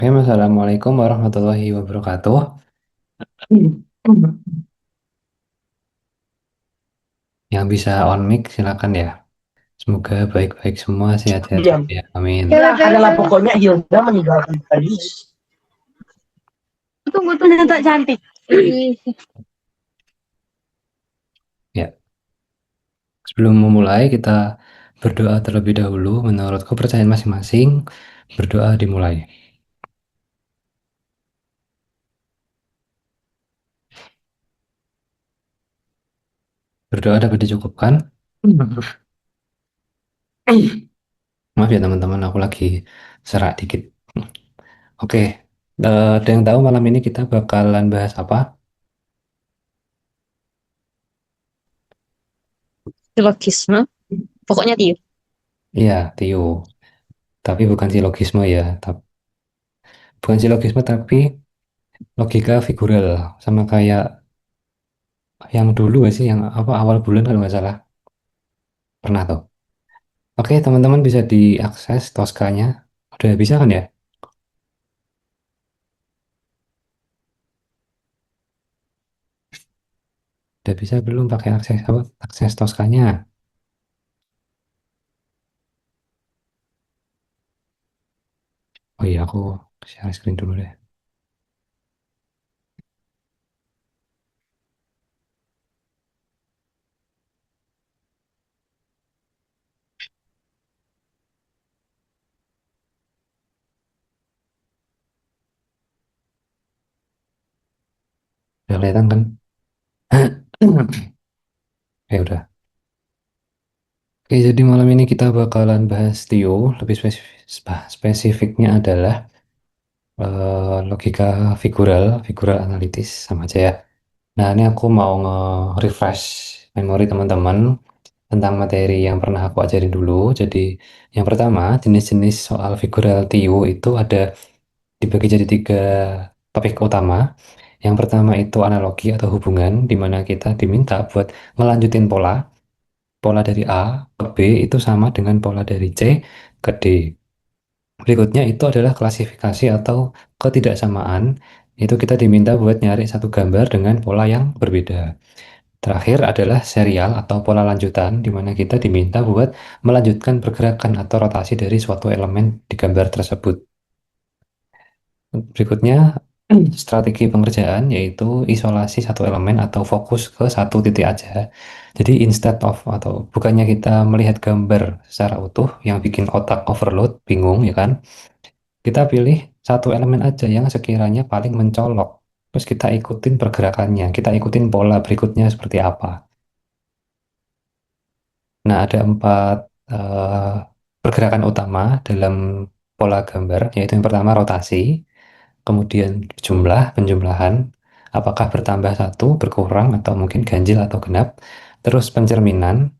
Oke, Assalamualaikum warahmatullahi wabarakatuh. Yang bisa on mic silakan ya. Semoga baik-baik semua, sehat-sehat Diam. selalu ya. Amin. Ya, adalah pokoknya Hilda meninggalkan Paris. Tunggu tunggu tak cantik. Ya, sebelum memulai kita berdoa terlebih dahulu. Menurut kepercayaan masing-masing, berdoa dimulai. Berdoa dapat dicukupkan. Maaf ya teman-teman, aku lagi serak dikit. Oke, ada yang tahu malam ini kita bakalan bahas apa? Silogisme, pokoknya tiup. Iya, Tio. Tapi bukan silogisme ya. Bukan silogisme, tapi logika figural. Sama kayak yang dulu gak sih, yang apa awal bulan kalau nggak salah. Pernah tuh. Oke, teman-teman bisa diakses Toskanya. Udah bisa kan ya? Udah bisa belum pakai akses apa? Akses Toskanya. Oh iya, aku share screen dulu deh. Udah kelihatan kan? Ya udah. Oke, jadi malam ini kita bakalan bahas Tio. Lebih spesifiknya adalah logika figural, figural analitis sama aja ya. Nah, ini aku mau nge-refresh memori teman-teman tentang materi yang pernah aku ajarin dulu. Jadi, yang pertama, jenis-jenis soal figural TIO itu ada dibagi jadi tiga topik utama. Yang pertama itu analogi atau hubungan, di mana kita diminta buat ngelanjutin pola. Pola dari A ke B itu sama dengan pola dari C ke D. Berikutnya itu adalah klasifikasi atau ketidaksamaan. Itu kita diminta buat nyari satu gambar dengan pola yang berbeda. Terakhir adalah serial atau pola lanjutan, di mana kita diminta buat melanjutkan pergerakan atau rotasi dari suatu elemen di gambar tersebut. Berikutnya, strategi pengerjaan yaitu isolasi satu elemen atau fokus ke satu titik aja. Jadi instead of atau bukannya kita melihat gambar secara utuh yang bikin otak overload, bingung ya kan? Kita pilih satu elemen aja yang sekiranya paling mencolok. Terus kita ikutin pergerakannya, kita ikutin pola berikutnya seperti apa. Nah, ada empat eh, pergerakan utama dalam pola gambar, yaitu yang pertama rotasi, kemudian jumlah, penjumlahan, apakah bertambah satu, berkurang, atau mungkin ganjil atau genap, terus pencerminan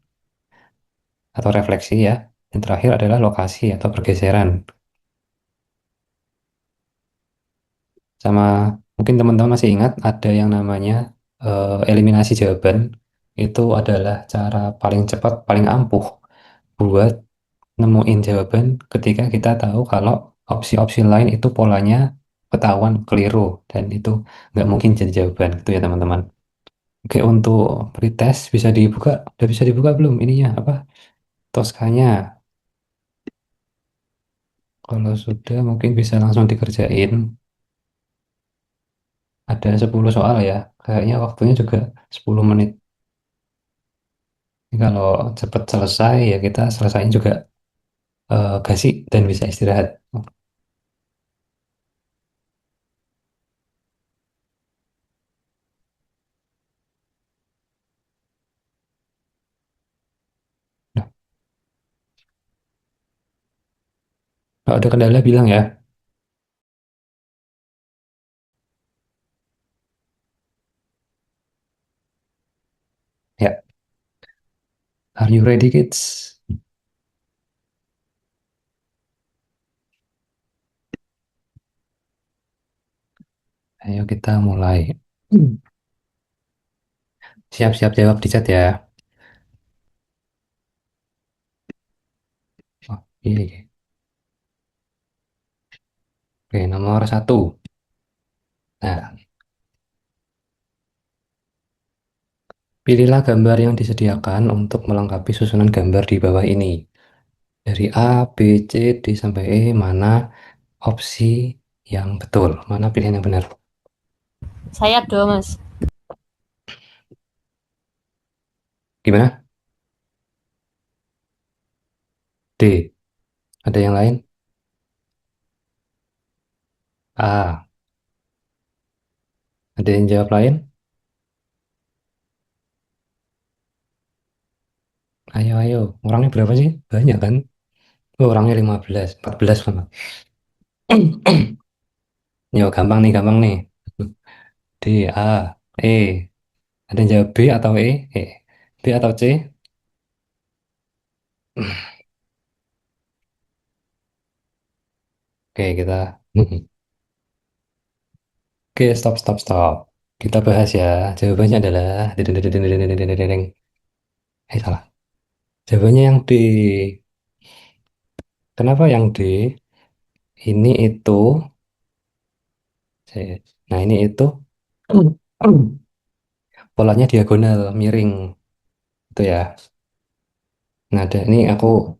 atau refleksi ya, dan terakhir adalah lokasi atau pergeseran. Sama mungkin teman-teman masih ingat ada yang namanya eliminasi jawaban, itu adalah cara paling cepat, paling ampuh buat nemuin jawaban ketika kita tahu kalau opsi-opsi lain itu polanya ketahuan keliru dan itu nggak mungkin jadi jawaban gitu ya teman-teman. Oke, untuk pretest bisa dibuka, udah bisa dibuka belum ininya apa Toskanya? Kalau sudah mungkin bisa langsung dikerjain. Ada 10 soal ya. Kayaknya waktunya juga 10 menit. Ini kalau cepat selesai ya kita selesaiin juga gasik dan bisa istirahat. Nah, kalau ada kendala bilang ya. Ya, are you ready kids? Ayo kita mulai. Siap-siap jawab di chat ya. Oh, iya, iya. Oke, nomor satu. Nah, pilihlah gambar yang disediakan untuk melengkapi susunan gambar di bawah ini. Dari A, B, C, D sampai E, mana opsi yang betul? Mana pilihan yang benar? Saya do, Mas. Gimana? D. Ada yang lain? A. Ada yang jawab lain? Ayo, ayo. Orangnya berapa sih? Banyak kan? Oh, orangnya 15, 14 kan? Yo, gampang nih, gampang nih. D, A, E. Ada yang jawab B atau E? E. B atau C? Oke, kita. Oke, stop, stop, stop. Kita bahas ya. Jawabannya adalah... salah. Jawabannya yang D. Kenapa yang D? Ini itu... Nah, ini itu... Polanya diagonal, miring. Itu ya. Nah, ini aku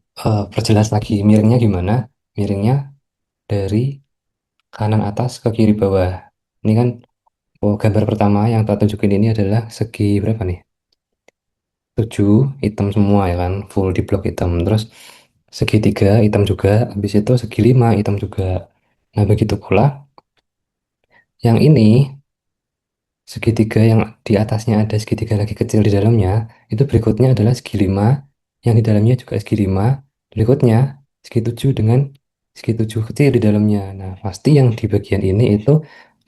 perjelas lagi. Miringnya gimana? Miringnya dari kanan atas ke kiri bawah. Ini kan gambar pertama yang tak tunjukin ini adalah segi berapa nih? 7 hitam semua ya kan, full di blok hitam. Terus segitiga hitam juga, habis itu segi 5 hitam juga. Nah, begitu pula yang ini segitiga yang di atasnya ada segitiga lagi kecil di dalamnya, itu berikutnya adalah segi 5 yang di dalamnya juga segi 5, berikutnya segi 7 dengan segi 7 kecil di dalamnya. Nah, pasti yang di bagian ini itu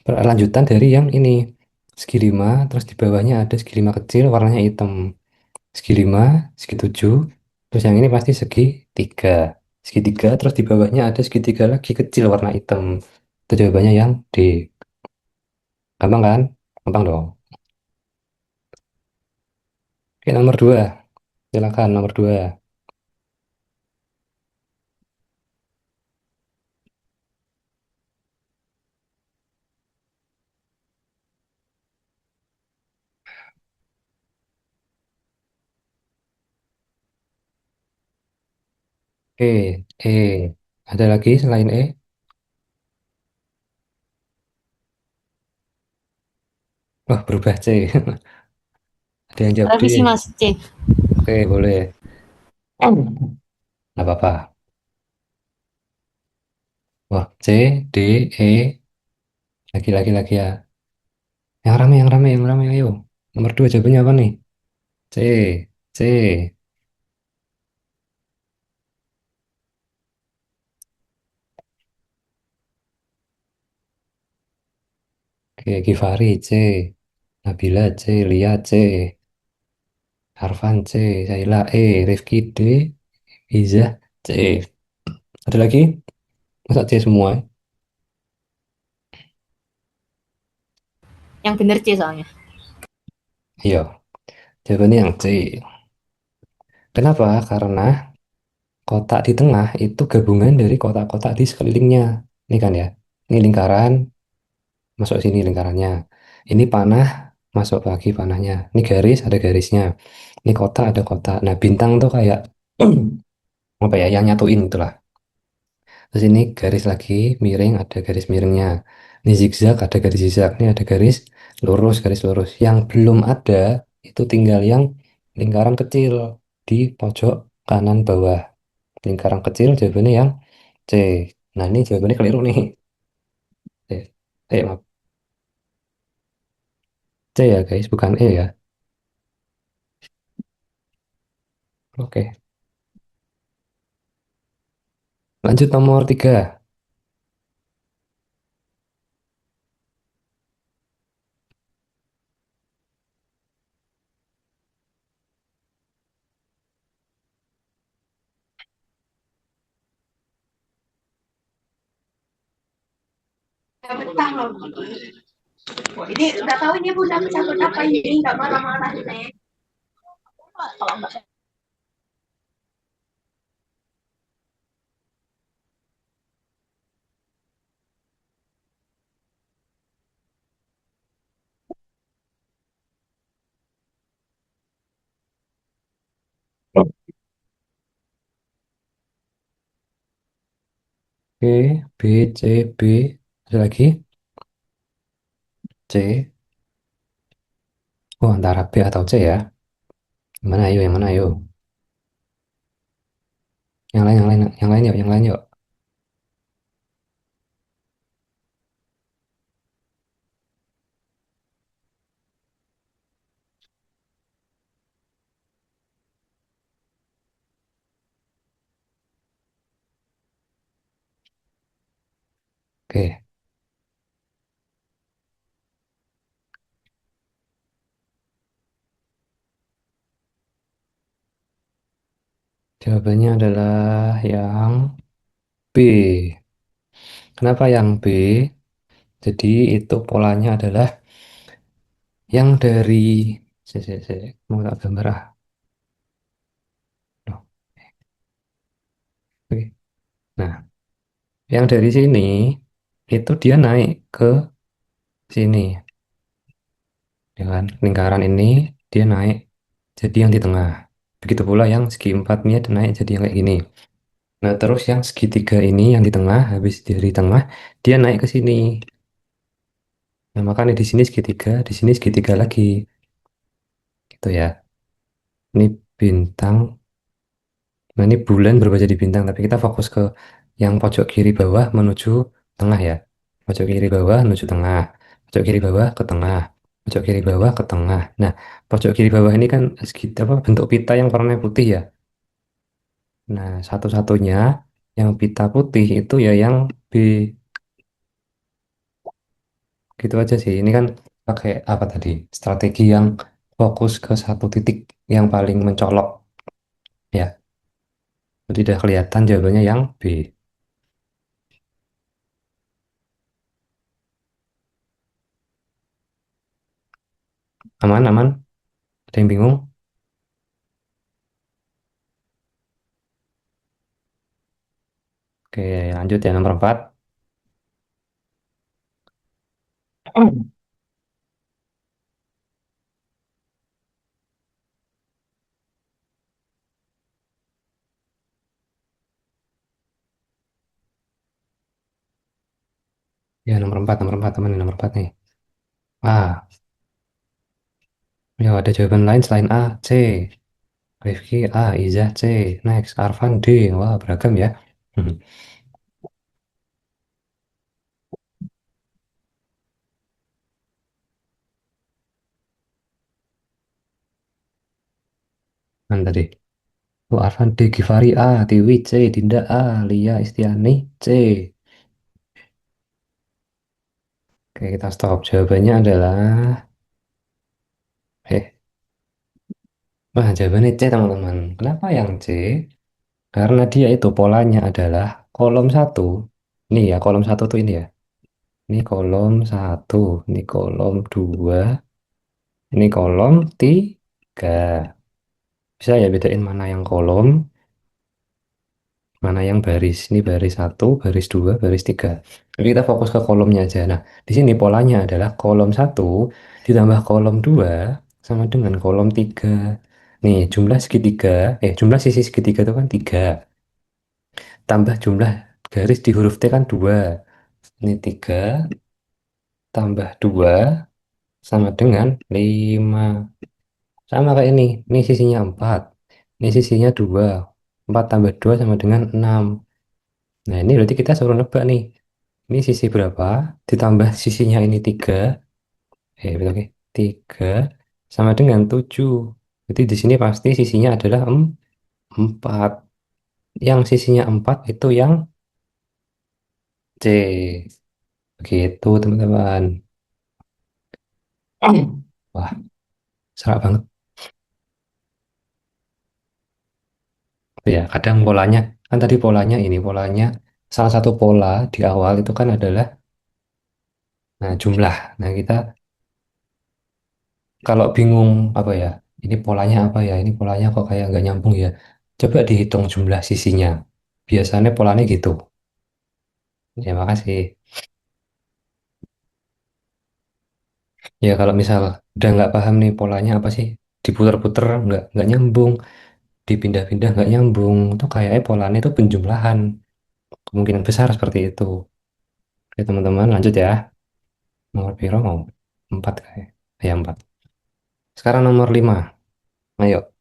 lanjutan dari yang ini. Segi 5, terus di bawahnya ada segi 5 kecil warnanya hitam. Segi 5, segi 7, terus yang ini pasti segi 3. Segi 3, terus di bawahnya ada segitiga lagi kecil warna hitam. Itu jawabannya yang D. Gampang kan? Gampang dong. Oke, nomor 2. Silakan nomor 2. E, E. Ada lagi selain E? Wah, berubah C. Ada yang jawab D. Revisi, Mas. C. Oke, boleh. Nggak apa-apa. Wah, C, D, E. Lagi ya. Yang rame, ayo. Nomor 2 jawabannya apa nih? C, C. Oke, Givari C, Nabila C, Lia C, Harvan C, Zaila E, Rifki D, Iza C. Ada lagi? Masa C semua? Yang bener C soalnya. Iya, jawabannya yang C. Kenapa? Karena kotak di tengah itu gabungan dari kotak-kotak di sekelilingnya. Ini kan ya, ini lingkaran, masuk sini lingkarannya. Ini panah, masuk lagi panahnya. Ini garis, ada garisnya. Ini kotak, ada kotak. Nah, bintang tuh kayak apa ya, yang nyatuin itulah. Terus ini garis lagi miring, ada garis miringnya. Ini zigzag, ada garis zigzag. Ini ada garis lurus, garis lurus. Yang belum ada itu tinggal yang lingkaran kecil di pojok kanan bawah. Lingkaran kecil jawabannya yang C. Nah, ini jawabannya keliru nih. Maaf. C ya guys, bukan E ya. Oke, lanjut nomor 3. Ini udah tahu ini udah cabut apa ini nggak marah-marah ini. Oke, B, C, B. Ada lagi? C. Oh, antara B atau C ya. Yang mana ayo, yang mana ayo? Yang lain yuk, yang lain yuk. Oke, jawabannya adalah yang B. Kenapa yang B? Jadi itu polanya adalah yang dari mau tak gambar ah. Loh, oke. Nah, yang dari sini itu dia naik ke sini, ya kan? Lingkaran ini dia naik jadi yang di tengah. Begitu pula yang segi empatnya dia naik jadi yang kayak gini. Nah, terus yang segitiga ini yang di tengah, habis dari tengah dia naik ke sini. Nah, makanya di sini segitiga, di sini segitiga lagi, gitu ya. Ini bintang. Nah, ini bulan berubah jadi bintang, tapi kita fokus ke yang pojok kiri bawah menuju tengah ya. Pojok kiri bawah menuju tengah. Pojok kiri bawah ke tengah. Pojok kiri bawah ke tengah. Nah, pojok kiri bawah ini kan segitiga apa bentuk pita yang warnanya putih ya. Nah, satu-satunya yang pita putih itu ya yang B. Gitu aja sih. Ini kan pakai apa tadi? Strategi yang fokus ke satu titik yang paling mencolok ya. Jadi udah kelihatan jawabannya yang B. Aman, aman. Ada yang bingung? Oke, lanjut ya nomor 4. Ya, nomor 4 teman, nomor 4 nih. A. Ya, ada jawaban lain selain A, C. Rifki A, Iza C. Next, Arfan D. Wah, beragam ya. Hmm. Mana tadi? Oh, Arfan D. Givari A, Tiwi C. Dinda A, Lia Istiani C. Oke, kita stop. Jawabannya adalah wah, jawabannya C, teman-teman. Kenapa yang C? Karena dia itu polanya adalah kolom satu. Ini ya, kolom satu tuh ini ya. Ini kolom satu, ini kolom dua, ini kolom tiga. Bisa ya bedain mana yang kolom, mana yang baris. Ini baris satu, baris dua, baris tiga. Jadi kita fokus ke kolomnya aja. Nah, di sini polanya adalah kolom satu ditambah kolom dua sama dengan kolom tiga. Nih, jumlah segitiga, jumlah sisi segitiga itu kan tiga. Tambah jumlah garis di huruf T kan dua. Ini tiga tambah dua sama dengan lima. Sama kayak ini sisinya empat. Ini sisinya dua. Empat tambah dua sama dengan enam. Nah, ini berarti kita suruh nebak nih. Ini sisi berapa? Ditambah sisinya ini tiga. Betul, oke. Tiga sama dengan tujuh. Jadi di sini pasti sisinya adalah empat. Yang sisinya empat itu yang C. Begitu, teman-teman. Wah, serak banget. Ya, kadang polanya, kan tadi polanya ini, polanya, salah satu pola di awal itu kan adalah, nah, jumlah. Nah, kita kalau bingung, apa ya, ini polanya apa ya, ini polanya kok kayak nggak nyambung ya. Coba dihitung jumlah sisinya. Biasanya polanya gitu. Ya, makasih. Ya, kalau misal udah nggak paham nih polanya apa sih, diputer-puter nggak nyambung, dipindah-pindah nggak nyambung, itu kayaknya polanya itu penjumlahan. Kemungkinan besar seperti itu. Oke, teman-teman, lanjut ya. Nomor piro mau? 4 kayak. Ya, 4. Sekarang nomor 5. Ayo.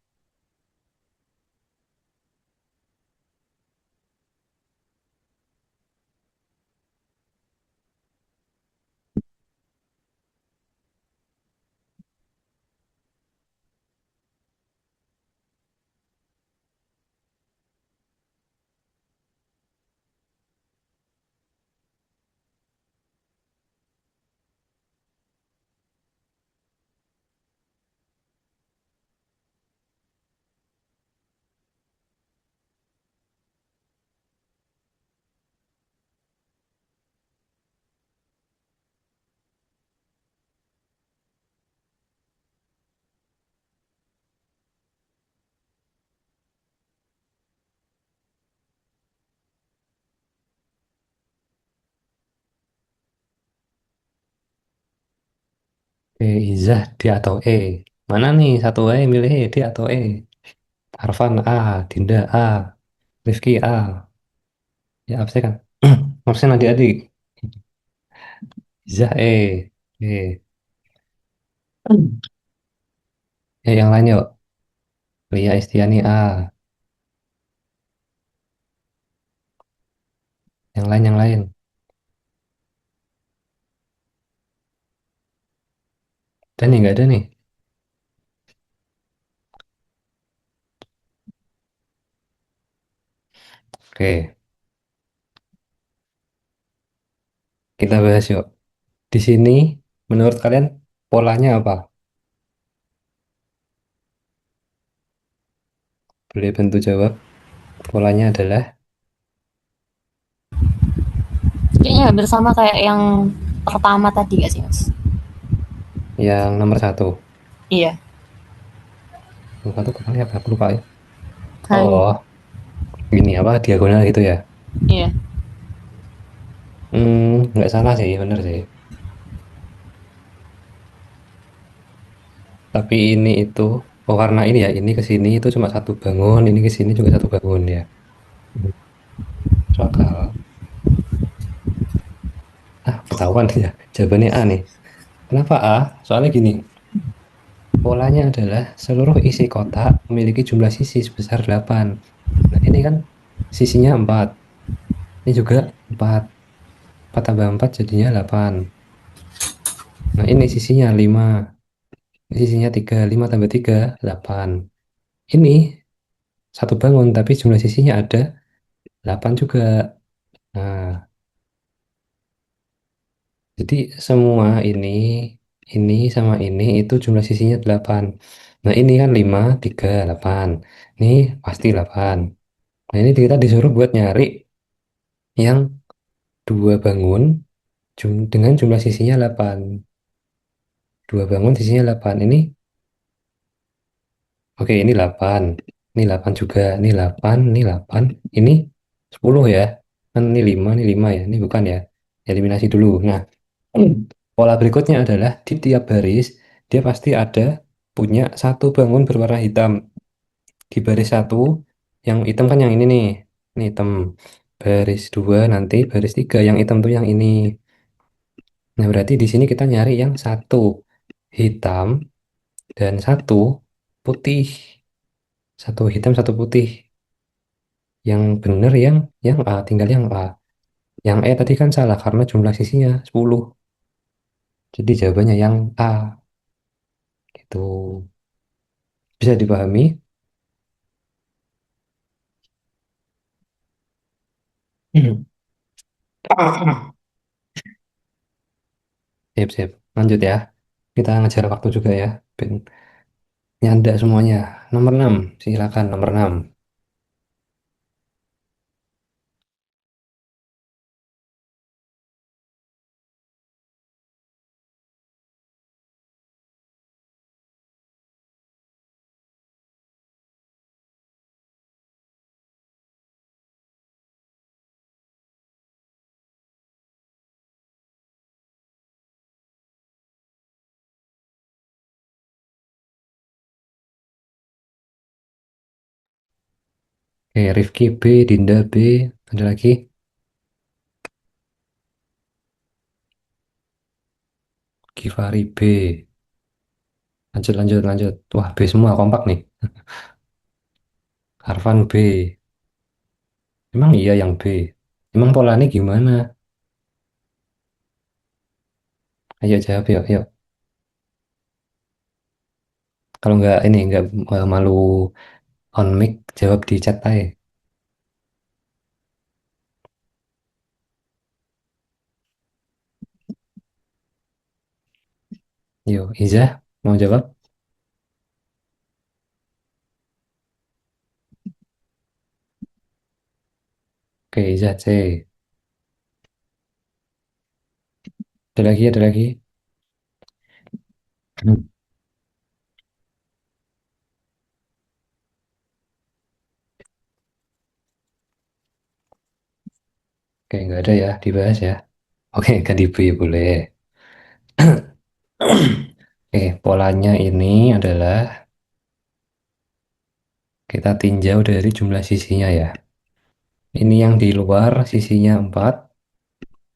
Oke, Izah, D atau E? Mana nih? Satu E, milih E, D atau E? Arfan A, Dinda A, Rifki A. Ya, absen kan? Absen adik-adik. Izah E. E. Ya, yang lain yuk. Lia Estiani A. Yang lain, yang lain. Dan nih, nggak ada nih. Oke, kita bahas yuk. Di sini, menurut kalian, polanya apa? Boleh bantu jawab. Polanya adalah Kayaknya hampir sama kayak yang pertama tadi gak sih, Mas? yang nomor satu. Iya. Nomor satu polanya apa? Aku lupa ya. Hanya. Oh, ini apa? Diagonal gitu ya? Iya. Nggak salah sih, bener sih. Tapi ini itu, oh karena ini ya, ini ke sini itu cuma satu bangun, ini ke sini juga satu bangun ya. Hmm, masuk akal. Ah, ketahuan ya. Jawabannya A nih. Kenapa A? Soalnya gini, polanya adalah seluruh isi kotak memiliki jumlah sisi sebesar 8. Nah, ini kan sisinya 4. Ini juga 4. 4 tambah 4 jadinya 8. Nah, ini sisinya 5. Sisinya 3. 5 tambah 3, 8. Ini satu bangun, tapi jumlah sisinya ada 8 juga. Nah, jadi semua ini sama ini itu jumlah sisinya 8. Nah, ini kan 5, 3, 8. Ini pasti 8. Nah, ini kita disuruh buat nyari yang dua bangun dengan jumlah sisinya 8. Dua bangun sisinya 8. Oke, ini 8. Ini 8 juga. Ini 8, ini 8. Ini 10 ya. Kan ini 5 ya. Ini bukan ya. Eliminasi dulu. Nah, pola berikutnya adalah di tiap baris dia pasti ada punya satu bangun berwarna hitam di baris satu. Yang hitam kan yang ini nih, ini hitam. Baris dua nanti baris tiga yang hitam tuh yang ini. Nah berarti di sini kita nyari yang satu hitam dan satu putih. Satu hitam satu putih. Yang bener yang A, tinggal yang A. Yang E tadi kan salah karena jumlah sisinya 10. Jadi jawabannya yang A. Gitu. Bisa dipahami? Sip, sip. Lanjut ya. Kita ngejar waktu juga ya. Ben nyanda semuanya. Nomor 6. Silakan nomor 6. Oke, Rifki B, Dinda B. Ada lagi? Givari B. Lanjut, lanjut, lanjut. Wah, B semua kompak nih. Arfan B. Emang iya yang B. Emang polanya gimana? Ayo jawab yuk, yuk. Kalau nggak ini nggak malu on mic, jawab di chat aja. Yuk, Iza mau jawab? Oke, Iza C. Ada lagi, ada lagi. Hmm. Oke, nggak ada ya, dibahas ya. Oke, ganti B boleh. Oke, polanya ini adalah kita tinjau dari jumlah sisinya ya. Ini yang di luar sisinya 4,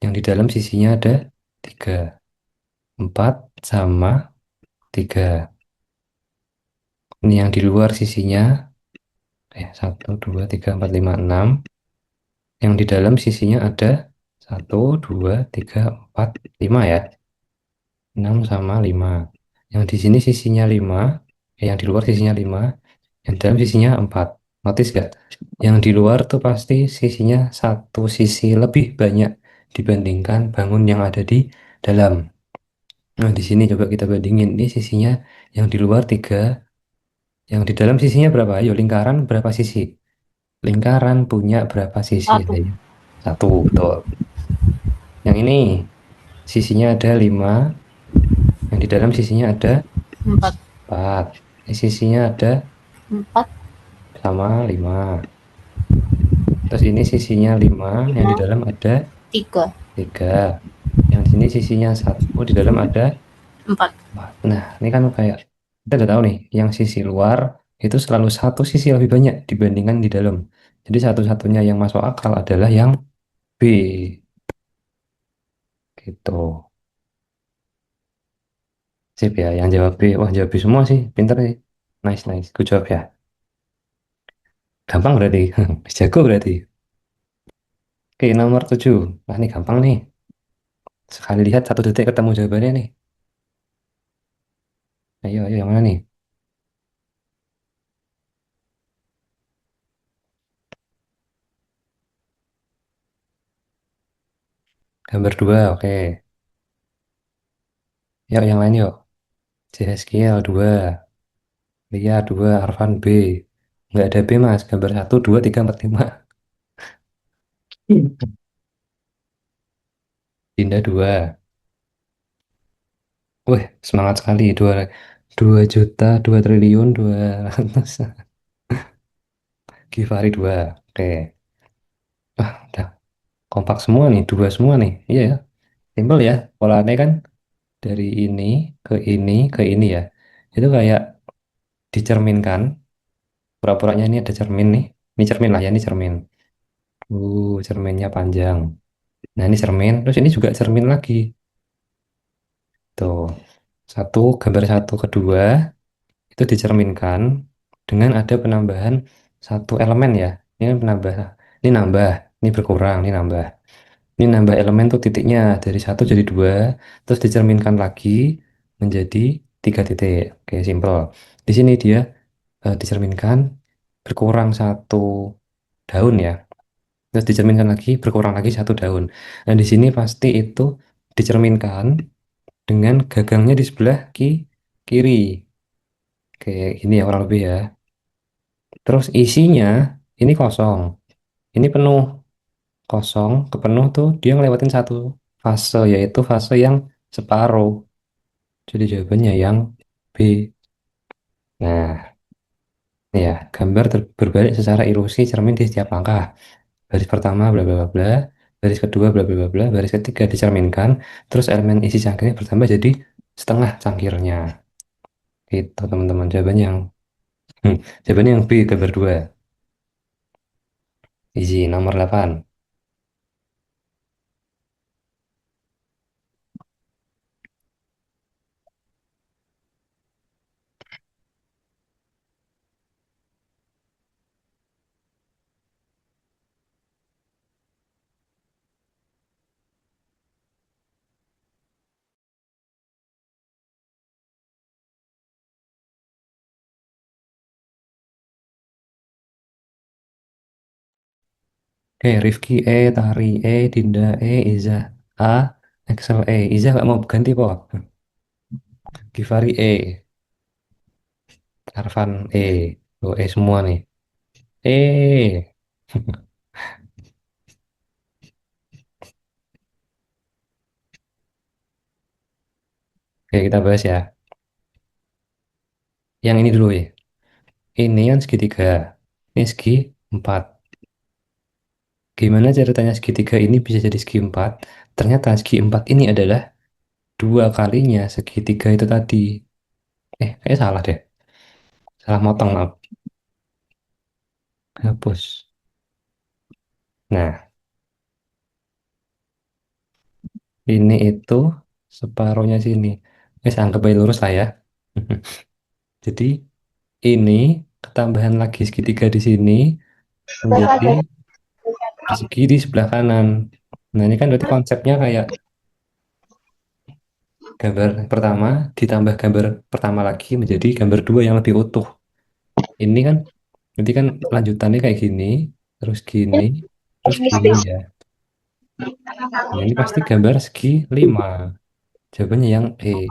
yang di dalam sisinya ada 3. 4 sama 3. Ini yang di luar sisinya, 1, 2, 3, 4, 5, 6. Yang di dalam sisinya ada 1, 2, 3, 4, 5 ya. 6 sama 5. Yang di sini sisinya 5, yang di luar sisinya 5, yang di dalam sisinya 4. Notice gak? Yang di luar tuh pasti sisinya satu sisi lebih banyak dibandingkan bangun yang ada di dalam. Nah, di sini coba kita bandingin. Ini sisinya yang di luar 3, yang di dalam sisinya berapa? Ayo, lingkaran berapa sisi? Lingkaran punya berapa sisi? Satu. Ayo. Satu, betul. Yang ini sisinya ada 5, yang di dalam sisinya ada Empat. 4. Ini sisinya ada Empat. sama 5. Terus ini sisinya 5, yang di Lima. dalam ada Tiga. 3. Yang di sini sisinya 1, di dalam ada Empat. 4. Nah, ini kan kayak kita udah tahu nih, yang sisi luar itu selalu satu sisi lebih banyak dibandingkan di dalam. Jadi satu-satunya yang masuk akal adalah yang B. Gitu. Sip ya, yang jawab B. Wah, jawab B semua sih. Pinter sih. Nice, nice. Gue jawab ya. Gampang berarti. Jago berarti. Oke, nomor 7. Wah, ini gampang nih. Sekali lihat 1 detik ketemu jawabannya nih. Ayo, ayo, yang mana nih? Gambar 2, oke. Yuk, yang lain yuk. CSKL 2, Lia 2, Arfan B. Nggak ada B, Mas. Gambar 1, 2, 3, 4, 5. Dinda 2. Wih, semangat sekali. 2 juta, 2 triliun, 200. Givari 2. Oke. Wah, udah kompak semua nih. 2 semua nih. Iya ya. Simpel ya. Polanya kan dari ini ke ini ke ini ya. Itu kayak dicerminkan. Pura-puranya ini ada cermin nih. Ini cermin lah ya, ini cermin. Cerminnya panjang. Nah, ini cermin. Terus ini juga cermin lagi. Tuh. Gambar satu kedua itu dicerminkan dengan ada penambahan satu elemen ya. Ini kan penambah. Ini nambah. Ini berkurang. Ini nambah. Ini nambah elemen tuh titiknya dari 1 jadi 2, terus dicerminkan lagi menjadi 3 titik. Oke, simple. Di sini dia dicerminkan berkurang 1 daun ya, terus dicerminkan lagi berkurang lagi 1 daun. Nah, di sini pasti itu dicerminkan dengan gagangnya di sebelah kiri. Kayak gini ya kurang lebih ya. Terus isinya ini kosong, ini penuh. Kosong ke penuh tuh dia ngelewatin satu fase, yaitu fase yang separuh. Jadi jawabannya yang B. Nah, ini ya, gambar berbalik secara ilusi cermin di setiap langkah. Baris pertama bla bla bla bla, baris kedua bla bla bla bla, baris ketiga dicerminkan, terus elemen isi cangkirnya bertambah jadi setengah cangkirnya. Itu teman-teman jawabannya yang jawabannya yang B, gambar 2. Easy, nomor 8. Oke, Rifki E, Tari E, Dinda E, Iza A, Excel E. Iza nggak mau ganti po? Givari E, Arfan E. Oh, E semua nih. E. Oke, kita bahas ya. Yang ini dulu ya. Ini kan segitiga. Ini segi 4. Gimana ceritanya segitiga ini bisa jadi segi 4? Ternyata segi 4 ini adalah dua kalinya segitiga itu tadi. Kayaknya salah deh. Salah motong, maaf. Hapus. Nah, ini itu separuhnya sini. Anggap aja lurus lah ya. Jadi ini ketambahan lagi segitiga di sini menjadi persegi di sebelah kanan. Nah, ini kan berarti konsepnya kayak gambar pertama ditambah gambar pertama lagi menjadi gambar dua yang lebih utuh. Ini kan berarti kan lanjutannya kayak gini, terus gini, terus gini ya. Nah, ini pasti gambar segi 5. Jawabannya yang E.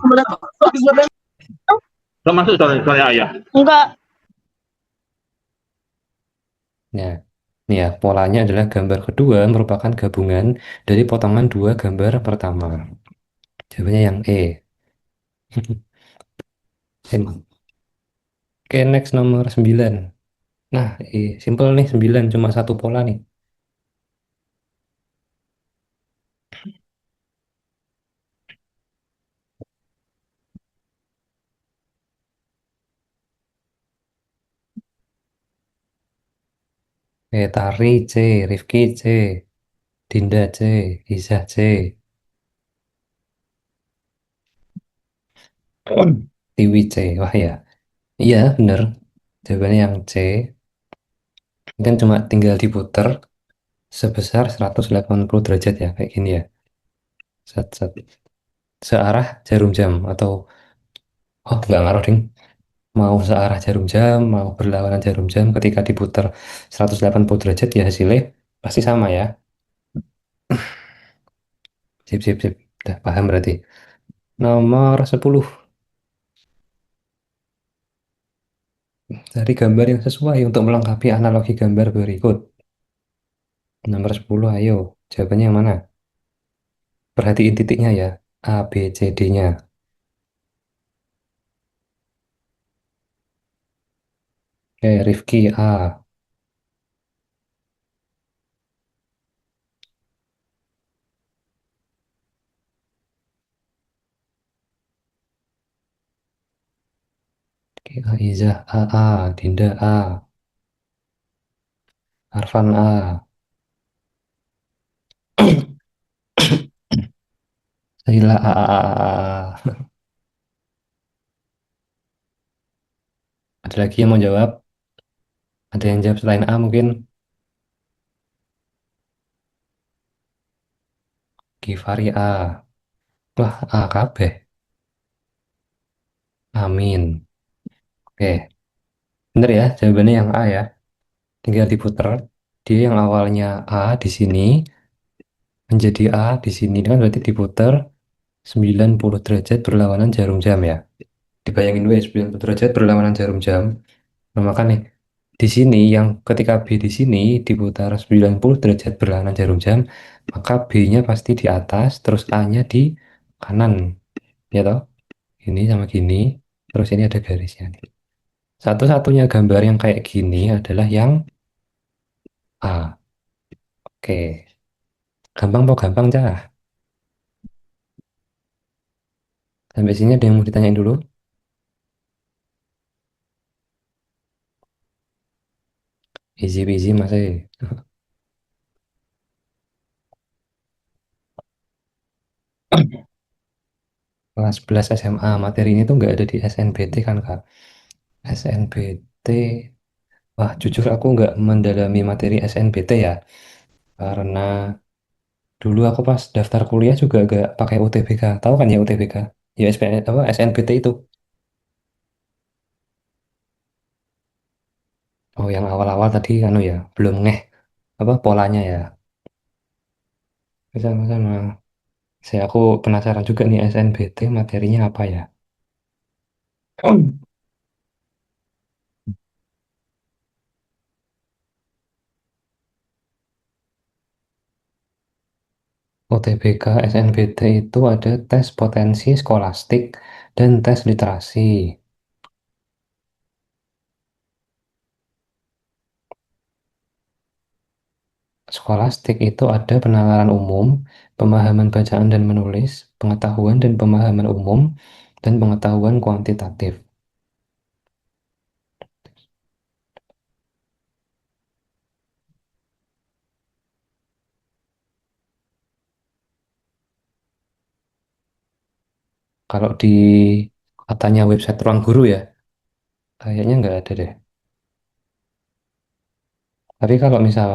Lo masuk soalnya ayah. Enggak. Nah, nih ya, polanya adalah gambar kedua merupakan gabungan dari potongan dua gambar pertama. Jawabannya yang E. Em. Oke, next nomor 9. Nah, simple nih 9 cuma satu pola nih. Tari C, Rifki C, Dinda C, Isa C, Tiwi C. Wah ya, iya bener. Jawabannya yang C. Kan cuma tinggal diputer sebesar 180 derajat ya, kayak gini ya. Set, set. Searah jarum jam atau, oh nggak ngaruh ding. Mau searah jarum jam, mau berlawanan jarum jam ketika diputer 180 derajat ya hasilnya pasti sama ya. Sip, sip, sip. Udah paham berarti. Nomor 10. Dari gambar yang sesuai untuk melengkapi analogi gambar berikut. Nomor 10, ayo. Jawabannya yang mana? Perhatiin titiknya ya. A, B, C, D-nya. Oke, Rifki A. Oke, Aizah A, A. Dinda A. Arfan A. Sheila A, A, A, A, A. Ada lagi yang mau jawab? Ada yang jawab selain A mungkin? Givari A. Wah, A kabeh. Amin. Oke, bener ya, jawabannya yang A ya. Tinggal diputer. Dia yang awalnya A di sini menjadi A di sini kan berarti diputer 90 derajat berlawanan jarum jam ya. Dibayangin dulu ya 90 derajat berlawanan jarum jam. Nah, maka nih di sini yang ketika B di sini diputar 90 derajat berlawanan jarum jam, maka B-nya pasti di atas, terus A-nya di kanan. Ya toh? Ini sama gini, terus ini ada garisnya nih. Satu-satunya gambar yang kayak gini adalah yang A. Oke. Gampang po gampang cah. Sampai sini ada yang mau ditanyain dulu? Easy peasy masih. Kelas 11 SMA materi ini tuh nggak ada di SNBT kan Kak? SNBT, wah jujur aku nggak mendalami materi SNBT ya, karena dulu aku pas daftar kuliah juga gak pakai UTBK, tahu kan ya UTBK? Ya apa SNBT itu. Oh yang awal-awal tadi kan ya belum ngeh. apa polanya ya. Sama-sama. Aku penasaran juga nih SNBT materinya apa ya? UTBK SNBT itu ada tes potensi skolastik dan tes literasi. Skolastik itu ada penalaran umum, pemahaman bacaan dan menulis, pengetahuan dan pemahaman umum, dan pengetahuan kuantitatif. Kalau di katanya website Ruang Guru ya, kayaknya nggak ada deh. Tapi kalau misal,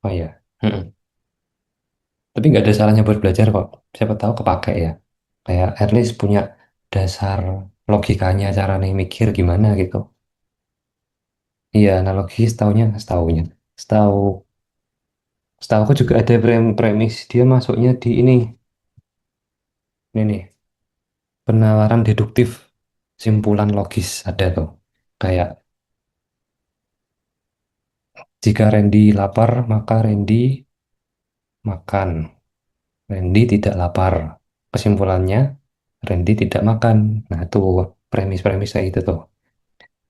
oh ya, tapi nggak ada salahnya buat belajar kok. Siapa tahu kepake ya. Kayak at least punya dasar logikanya, cara nih mikir gimana gitu. Iya, analogi setahunya. Setahu, setahu aku juga ada premis dia masuknya di ini nih, penalaran deduktif, simpulan logis ada tuh. Kayak jika Randy lapar, maka Randy makan. Randy tidak lapar. Kesimpulannya, Randy tidak makan. Nah, itu premis-premis kayak gitu tuh.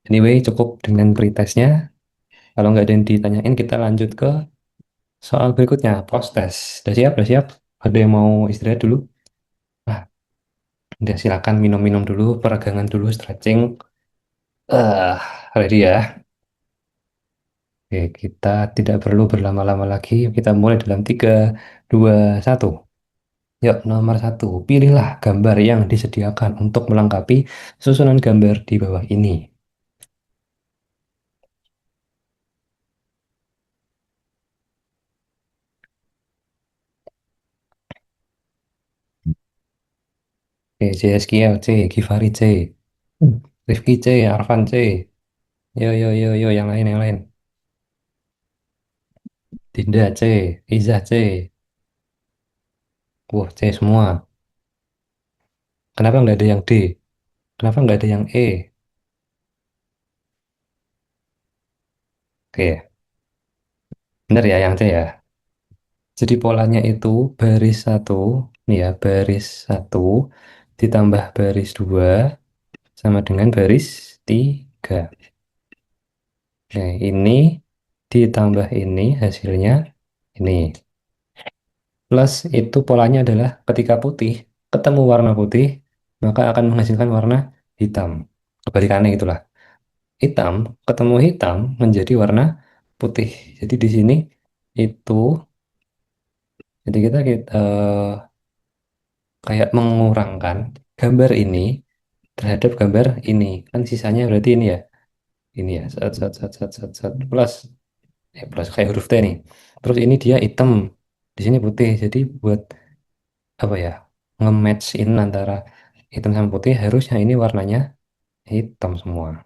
Anyway, cukup dengan pretestnya. Kalau nggak ada yang ditanyain, kita lanjut ke soal berikutnya, post-test. Udah siap? Udah siap? Ada yang mau istirahat dulu? Nah, udah silakan minum-minum dulu, peregangan dulu, stretching. Ready ya? Oke, kita tidak perlu berlama-lama lagi. Kita mulai dalam 3, 2, 1. Yuk, nomor 1. Pilihlah gambar yang disediakan untuk melengkapi susunan gambar di bawah ini. Oke, JSKL C, Givari C, Rifki C, Arfan C. Yo, yo, yo, yo, yang lain, yang lain. Dinda C, Iza C. Wah, C semua. Kenapa nggak ada yang D? Kenapa nggak ada yang E? Oke, bener ya yang C ya. Jadi polanya itu baris satu, nih ya, baris satu ditambah baris dua sama dengan baris tiga. Nah, ini ditambah ini hasilnya ini. Plus itu polanya adalah ketika putih ketemu warna putih, maka akan menghasilkan warna hitam. Kebalikannya itulah. Hitam ketemu hitam menjadi warna putih. Jadi di sini itu, jadi kita kayak mengurangkan gambar ini terhadap gambar ini. Kan sisanya berarti ini ya. Ini ya, sat, plus, plus kayak huruf T nih. Terus ini dia hitam, di sini putih. Jadi buat apa ya, nge-match in antara hitam sama putih, harusnya ini warnanya hitam semua.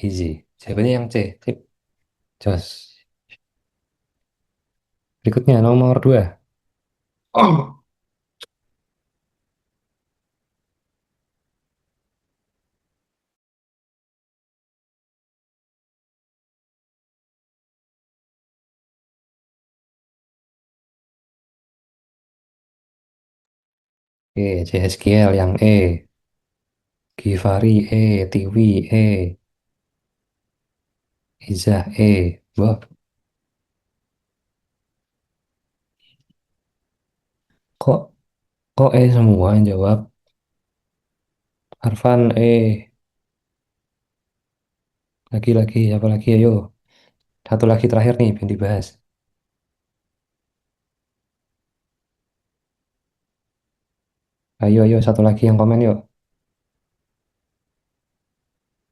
Easy. Jawabannya yang C. Sip. Jos. Berikutnya nomor 2. Oh. Oke, CSGL yang E. Givari E. Tiwi E. Iza E. Wah, kok kok E semua yang jawab? Arfan E. Lagi-lagi, apa lagi? Ayo. Satu lagi terakhir nih yang dibahas. Ayo, ayo, satu lagi yang komen yuk.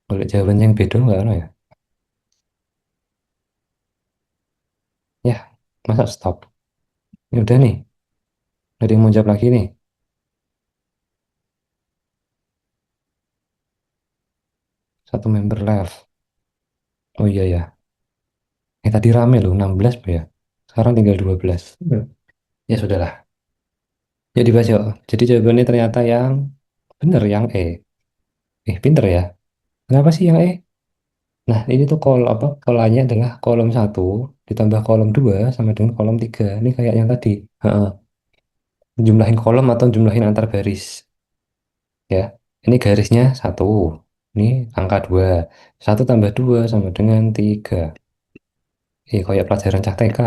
Kalau jawabannya yang beda nggak ada ya? Ya, masa stop? Ini udah nih. Ada yang mau jawab lagi nih. Satu member left. Oh iya ya. Tadi rame loh, 16 Pak, ya. Sekarang tinggal 12. Ya sudahlah. Ya dibahas yuk. Jadi jawabannya ternyata yang bener yang E. Pinter ya. Kenapa sih yang E? Nah, ini tuh apa? Polanya adalah kolom satu ditambah kolom 2 sama dengan kolom 3. Ini kayak yang tadi. Heeh. Jumlahin kolom atau jumlahin antar baris. Ya. Ini garisnya satu. Ini angka 2. Satu tambah 2 sama dengan 3. Kayak pelajaran cak TK.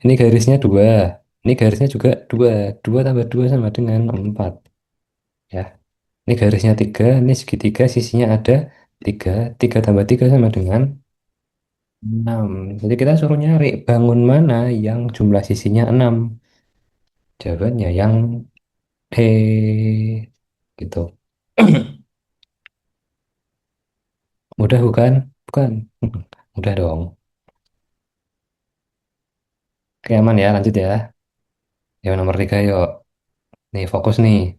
Ini garisnya 2. Ini garisnya juga 2. 2 tambah 2 sama dengan 4. Ya. Ini garisnya 3. Ini segitiga sisinya ada 3. 3 tambah 3 sama dengan 6. Jadi kita suruh nyari bangun mana yang jumlah sisinya 6. Jawabannya yang E. Gitu. Mudah bukan? Bukan. Mudah dong. Oke, aman ya, lanjut ya. Yang nomor 3 yuk. Nih, fokus nih.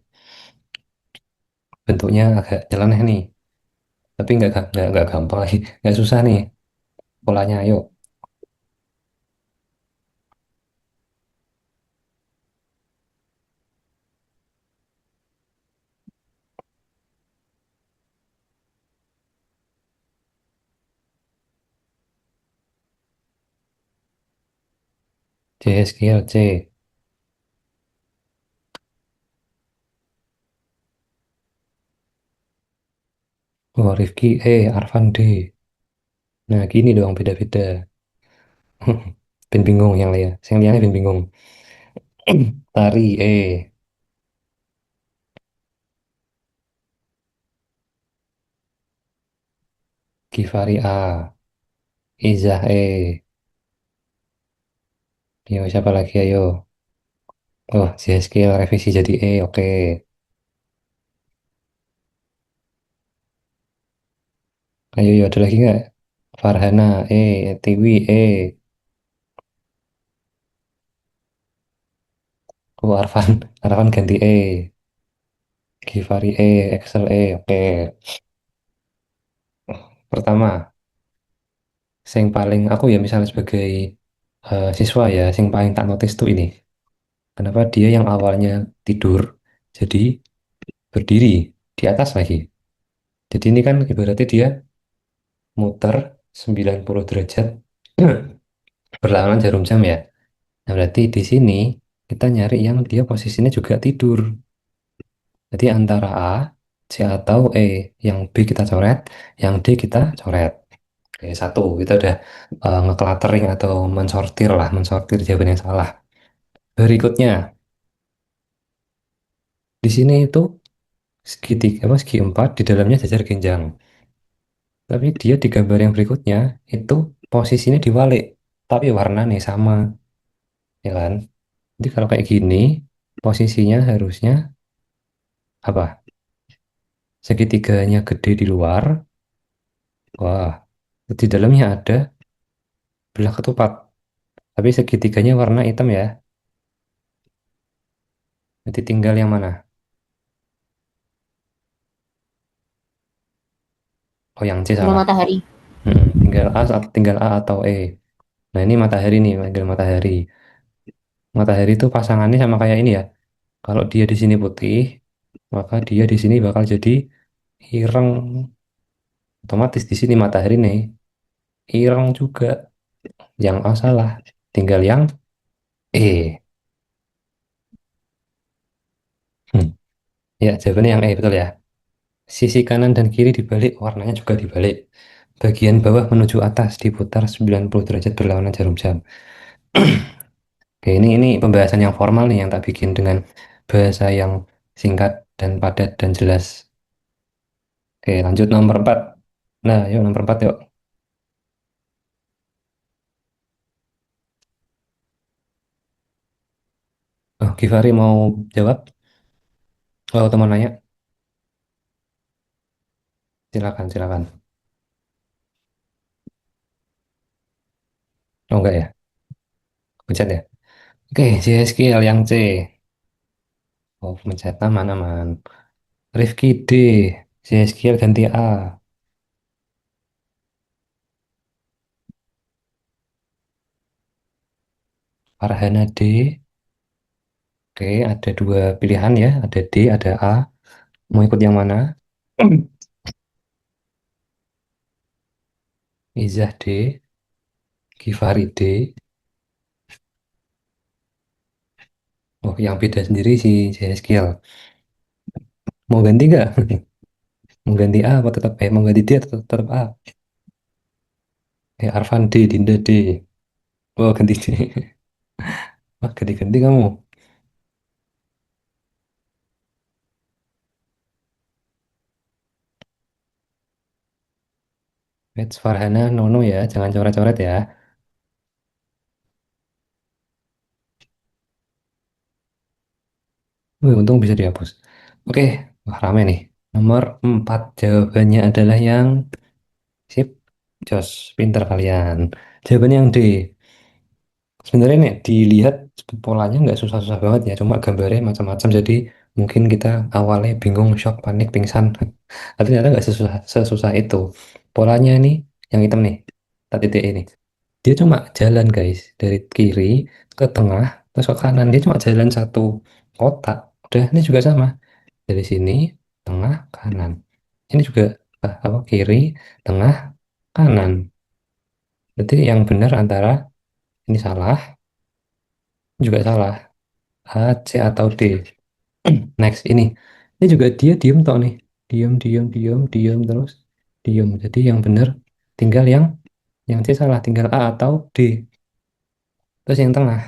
Bentuknya agak nyeleneh nih. Tapi nggak gampang lagi. Nggak susah nih. Polanya, yuk. C, skill C. Oh, Rifki E, Arfan D. Nah, gini dong, beda-beda. Ben bingung yang lain. Yang lainnya ben bingung. Tari E, Givari A, Izah E. Yo, siapa lagi ayo? Oh, skill revisi jadi E, oke. Ayo, yo, ada lagi nggak? Farhana E, Tiwi E. Oh, Arfan, Arfan ganti E. Givari E, Excel E, oke. Pertama, yang paling aku ya misalnya sebagai siswa ya, yang paling tak notice tuh ini. Kenapa dia yang awalnya tidur, jadi berdiri di atas lagi. Jadi ini kan ibaratnya dia muter 90 derajat berlawanan jarum jam ya. Nah, berarti di sini kita nyari yang dia posisinya juga tidur. Jadi antara A, C atau E. Yang B kita coret, yang D kita coret. Oke, satu, kita udah ngecluttering atau mensortir lah, mensortir jawaban yang salah. Berikutnya, di sini itu segitiga, apa, segi empat, di dalamnya jajar genjang. Tapi dia di gambar yang berikutnya, itu posisinya dibalik, tapi warnanya sama, ya kan? Jadi kalau kayak gini, posisinya harusnya apa? Segitiganya gede di luar, wah, di dalamnya ada belah ketupat. Tapi segitiganya warna hitam ya. Nanti tinggal yang mana? Oh, yang C Belum salah. matahari. Tinggal A atau E. Nah, ini matahari nih, tinggal matahari. Matahari itu pasangannya sama kayak ini ya. Kalau dia di sini putih, maka dia di sini bakal jadi ireng. Otomatis di sini matahari nih, ireng juga. Yang A salah. Tinggal yang E. Hmm. Ya, jawabannya yang E, betul ya. Sisi kanan dan kiri dibalik, warnanya juga dibalik. Bagian bawah menuju atas diputar 90 derajat berlawanan jarum jam. Oke, ini pembahasan yang formal nih yang tak bikin dengan bahasa yang singkat dan padat dan jelas. Oke, lanjut nomor 4. Nah, yuk nomor 4 yuk. Oh, Givari mau jawab? Oh, teman nanya. Silakan, silakan. Oh, enggak ya? Pencet ya? Oke, skill yang C. Oh, pencet aman, aman. Rifki D. Zeskiel ganti A. Farhana D. Oke, ada dua pilihan ya. Ada D, ada A. Mau ikut yang mana? Izah D. Gifari D. Oh, yang beda sendiri si Zeskiel. Mau ganti nggak? Mau ganti A apa tetap mau ganti D atau tetap A? Arfan D, Dinda D. Oh, ganti D. Wah, ganti-ganti kamu. Wait, Farhana, Nono ya. Jangan coret-coret ya. Wih, untung bisa dihapus. Oke, wah rame nih. Nomor 4 jawabannya adalah yang sip. Jos, pinter kalian. Jawabannya yang D. Sebenarnya nih dilihat polanya nggak susah-susah banget ya, cuma gambarnya macam-macam. Jadi mungkin kita awalnya bingung, shock, panik, pingsan. Tapi ternyata nggak sesusah itu. Polanya ini yang hitam nih, tak titik ini. Dia cuma jalan guys dari kiri ke tengah terus ke kanan. Dia cuma jalan satu kotak. Udah, ini juga sama dari sini tengah kanan. Ini juga apa kiri tengah kanan. Berarti yang benar antara ini salah juga salah. A, C atau D. Next ini juga dia diem toh nih, diem diem diem diem terus diem. Jadi yang benar tinggal yang C salah, tinggal A atau D. Terus yang tengah,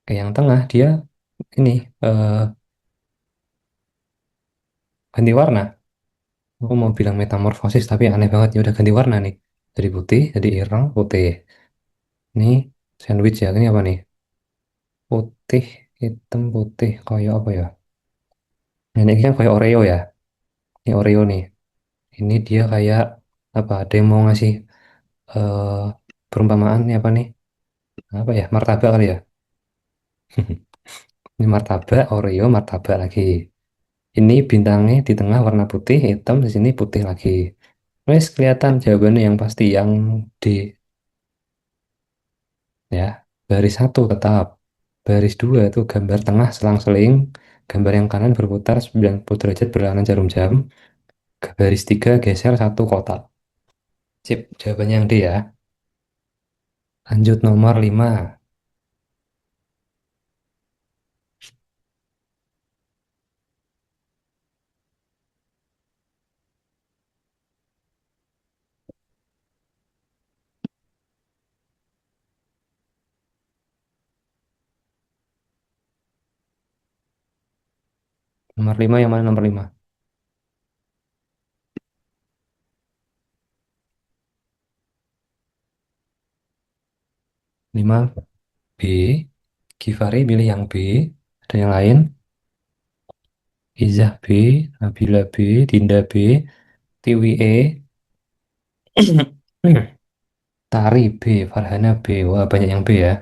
ke yang tengah dia ini eh, ganti warna. Aku mau bilang metamorfosis tapi aneh banget ya udah ganti warna nih dari putih jadi ireng putih. Ini sandwich ya, ini apa nih? Putih, hitam, putih, kayak apa ya? Nah, ini kan kayak Oreo ya. Ini Oreo nih. Ini dia kayak apa? Ada yang mau ngasih eh perumpamaan ini apa nih? Apa ya? Martabak kali ya? Ini martabak, Oreo, martabak lagi. Ini bintangnya di tengah warna putih, hitam di sini putih lagi. Wes kelihatan jawabannya yang pasti yang D ya. Baris satu tetap. Baris dua itu gambar tengah selang-seling. Gambar yang kanan berputar 90 derajat berlawanan jarum jam. Baris tiga geser satu kotak. Sip, jawabannya yang D ya. Lanjut nomor 5. Nomor 5 yang mana nomor 5? 5 B. Givari pilih yang B. Ada yang lain? Izah B. Nabila B. Dinda B. Tiwi E. Tari B. Farhana B. Wah, banyak yang B ya.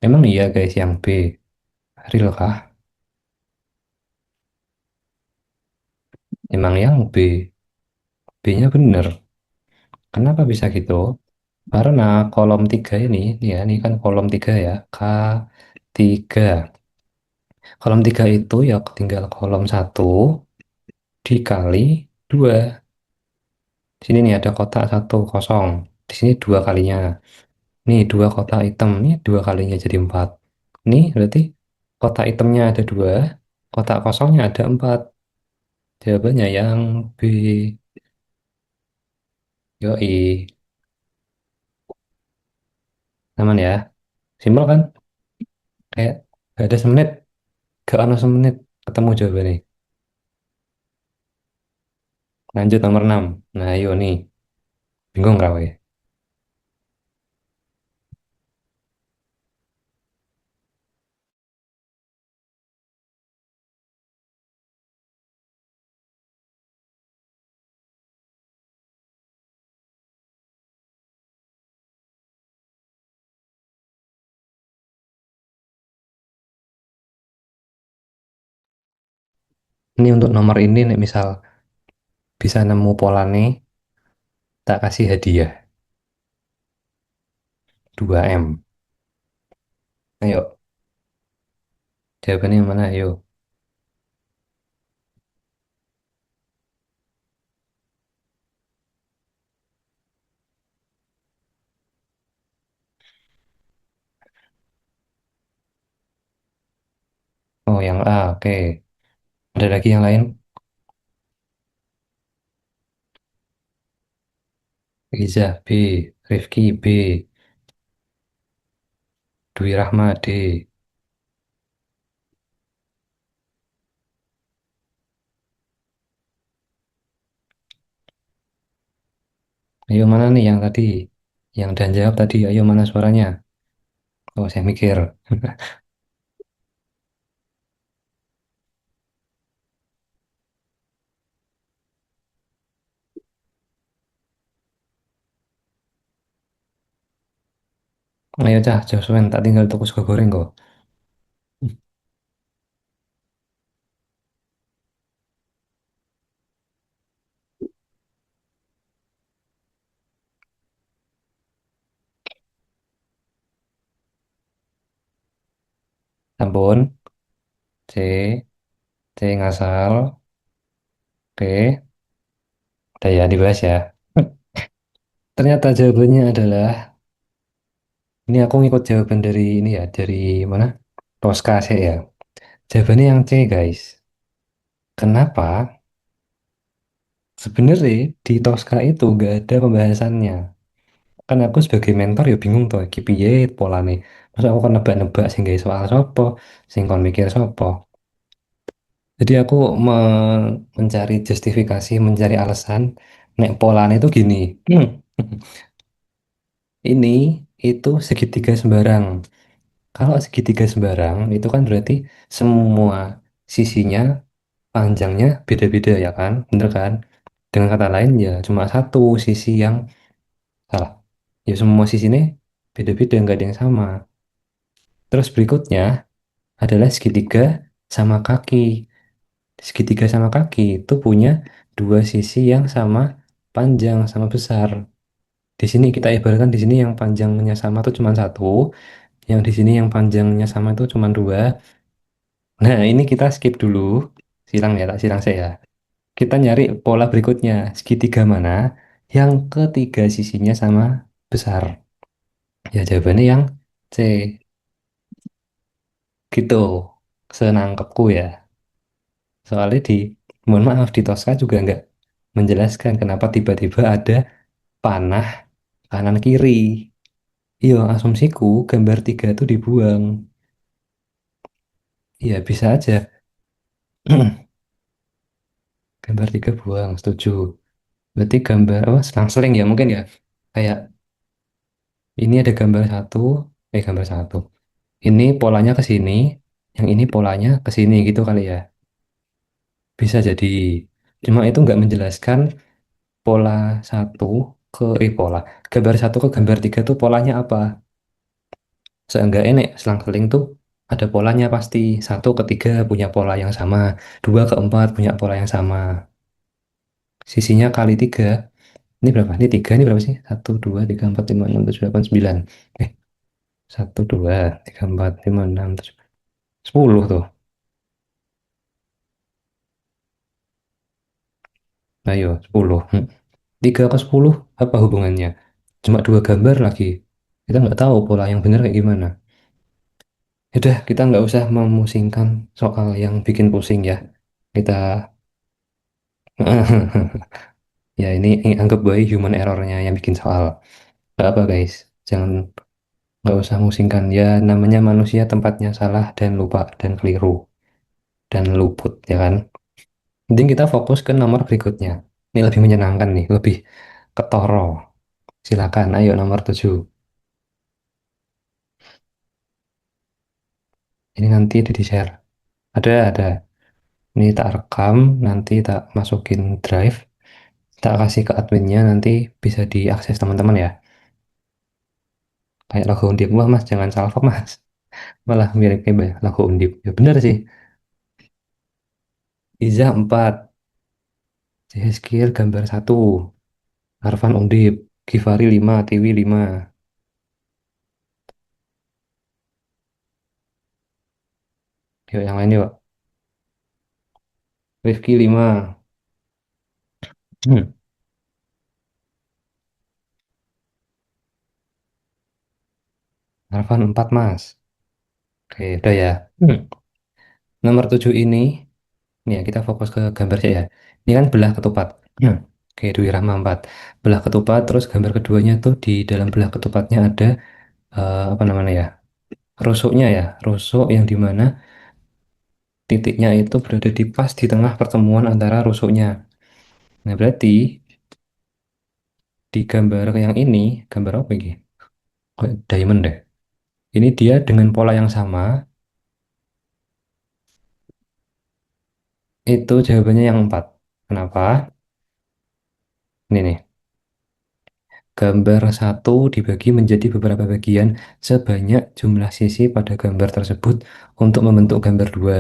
Emang iya guys yang B. Real kah? Emang yang B. B-nya bener. Kenapa bisa gitu? Karena kolom 3 ini ya, ini kan kolom 3 ya. K3. Kolom 3 itu ya tinggal kolom satu dikali 2. Di sini nih ada kotak satu kosong. Di sini dua kalinya. Nih dua kotak hitam. Nih dua kalinya jadi 4. Nih berarti kotak hitamnya ada 2. Kotak kosongnya ada 4. Jawabannya yang B. Yoi. Aman ya. Simpel kan? Kayak gak ada semenit. Gak ada semenit. Ketemu jawabannya. Lanjut nomor 6. Nah ayo nih. Bingung gak we? Ini untuk nomor ini nih misal bisa nemu pola nih, tak kasih hadiah 2M. Ayo, jawabannya yang mana? Ayo. Oh, yang A, oke. Ada lagi yang lain? Riza B, Rifki B, Dwi Rahma D. Ayo mana nih yang tadi? Yang dan jawab tadi, ayo mana suaranya? Oh, saya mikir. Ayo cah, Joshua, tak tinggal toko sego goreng kok. Ampun, C, C ngasal, oke. Udah ya, dibahas ya. Ternyata jawabannya adalah, ini aku ngikut jawaban dari ini ya, dari mana? Tosca sih ya. Jawabannya yang C, guys. Kenapa? Sebenarnya di Tosca itu gak ada pembahasannya. Kan aku sebagai mentor ya bingung tuh, iki piye polane. Masa aku kan nebak-nebak sing gawe soal sopo, sing kon mikir sopo. Jadi aku mencari justifikasi, mencari alasan, nek polane itu gini. Ini itu segitiga sembarang. Kalau segitiga sembarang itu kan berarti semua sisinya, panjangnya beda-beda ya kan? Bener kan? Dengan kata lain ya cuma satu sisi yang salah. Ya semua sisi ini beda-beda, nggak ada yang sama. Terus berikutnya adalah segitiga sama kaki. Segitiga sama kaki itu punya dua sisi yang sama panjang, sama besar. Di sini kita ibaratkan di sini yang panjangnya sama itu cuma satu, yang di sini yang panjangnya sama itu cuma dua. Nah, ini kita skip dulu. Silang ya, tak silang saya. Kita nyari pola berikutnya. Segitiga mana yang ketiga sisinya sama besar? Ya, jawabannya yang C. Gitu. Senangkepku ya. Soalnya mohon maaf, di Tosca juga nggak menjelaskan kenapa tiba-tiba ada panah kanan kiri. Iya, asumsiku gambar tiga itu dibuang. Iya, bisa aja. Gambar tiga buang, setuju. Berarti gambar, apa, selang-seling ya mungkin ya. Kayak ini ada gambar satu, gambar satu. Ini polanya ke sini, yang ini polanya ke sini gitu kali ya. Bisa jadi. Cuma itu nggak menjelaskan pola satu pola. Gambar satu ke gambar tiga tuh polanya apa? Seenggaknya nek selang-seling tuh ada polanya pasti. Satu ketiga punya pola yang sama. Dua keempat punya pola yang sama. Sisinya kali tiga. Ini berapa? Ini tiga, ini berapa sih? Satu, dua, tiga, empat, lima, enam, tujuh, delapan, sembilan. Eh, satu, dua, tiga, empat, lima, enam, tujuh, 10 tuh. Ayo, 10. Tiga ke 10, apa hubungannya? Cuma dua gambar lagi. Kita nggak tahu pola yang benar kayak gimana. Udah, kita nggak usah memusingkan soal yang bikin pusing ya. Kita ya ini anggap baik human errornya yang bikin soal. Gak apa guys, jangan, nggak usah musingkan. Ya namanya manusia tempatnya salah dan lupa dan keliru dan luput ya kan. Mending kita fokus ke nomor berikutnya. Ini lebih menyenangkan nih, lebih ketoro. Silakan, ayo nomor 7. Ini nanti di share. Ada. Ini tak rekam, nanti tak masukin drive, tak kasih ke adminnya, nanti bisa diakses teman-teman ya. Kayak logo Undip, wah mas jangan salvo mas. Malah mirip kayak logo Undip. Ya bener sih. Iza 4, Skill gambar 1, Arfan Undip, Givari 5, Tiwi 5. Yuk yang lain yuk. Rifki 5. Hmm. Arfan 4 Mas. Oke, udah ya. Hmm. Nomor 7 ini, nih ya, kita fokus ke gambar saya ya. Ini kan belah ketupat. Hmm. Oke, Dwi Rahma 4. Belah ketupat, terus gambar keduanya tuh di dalam belah ketupatnya ada apa namanya ya? Rusuknya ya. Rusuk yang dimana titiknya itu berada di pas di tengah pertemuan antara rusuknya. Nah, berarti di gambar yang ini, gambar apa ini? Oh, diamond deh. Ini dia dengan pola yang sama, itu jawabannya yang 4. Kenapa? Ini nih. Gambar satu dibagi menjadi beberapa bagian sebanyak jumlah sisi pada gambar tersebut untuk membentuk gambar 2.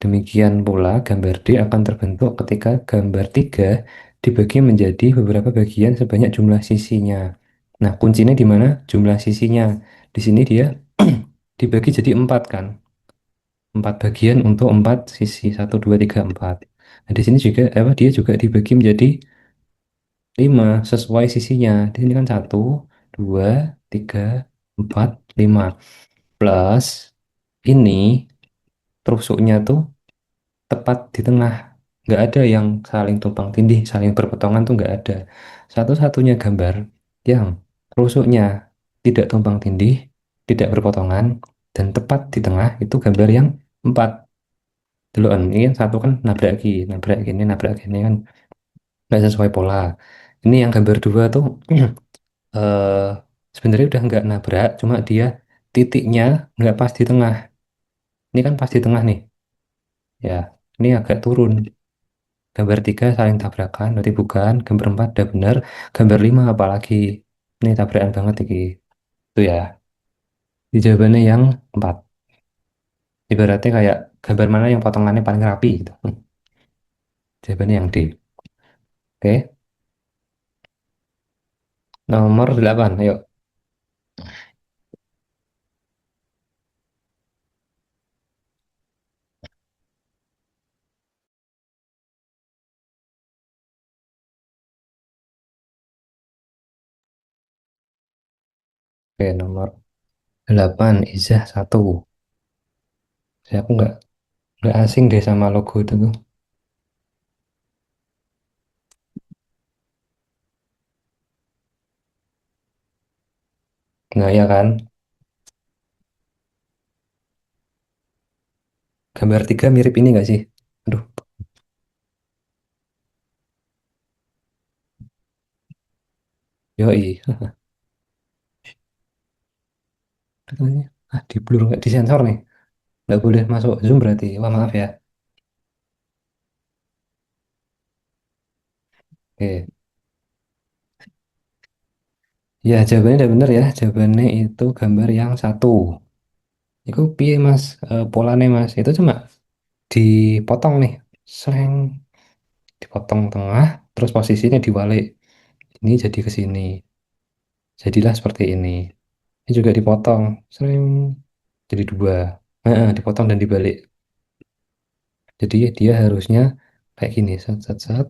Demikian pula gambar D akan terbentuk ketika gambar 3 dibagi menjadi beberapa bagian sebanyak jumlah sisinya. Nah, kuncinya di mana? Jumlah sisinya. Di sini dia dibagi jadi 4 kan? 4 bagian untuk 4 sisi. Satu, 2, 3, 4. Nah, di sini juga dia juga dibagi menjadi 5 sesuai sisinya. Di sini kan 1, 2, 3, 4, 5. Plus ini tusuknya tuh tepat di tengah. Nggak ada yang saling tumpang tindih, saling berpotongan tuh nggak ada. Satu-satunya gambar yang tusuknya tidak tumpang tindih, tidak berpotongan, dan tepat di tengah itu gambar yang 4. Dulu ini kan satu kan nabrak gini, nabrak gini kan nggak sesuai pola. Ini yang gambar 2 tuh eh, sebenarnya udah nggak nabrak, cuma dia titiknya nggak pas di tengah. Ini kan pas di tengah nih, ya. Ini agak turun. Gambar 3 saling tabrakan, berarti bukan. Gambar 4 udah benar. Gambar 5 apalagi. Ini tabrakan banget ini. Itu ya. Di jawabannya yang 4. Ibaratnya kayak gambar mana yang potongannya paling rapi gitu. Jawabannya yang D. Oke. Nomor 8. Ayo. Oke, nomor 8. Izah 1. Aku nggak asing deh sama logo itu tuh. Nah, ya kan. Gambar 3 mirip ini nggak sih? Aduh, yoi. Katanya, di blur nggak disensor nih. Nggak boleh masuk Zoom berarti. Wah, maaf ya. Oke. Ya, jawabannya udah bener ya. Jawabannya itu gambar yang 1. Itu piye mas, polanya mas? Itu cuma dipotong nih. Seng, dipotong tengah, terus posisinya diwalik. Ini jadi ke sini. Jadilah seperti ini. Ini juga dipotong. Sering, jadi 2. Dipotong dan dibalik. Jadi dia harusnya kayak gini. Set, set, set,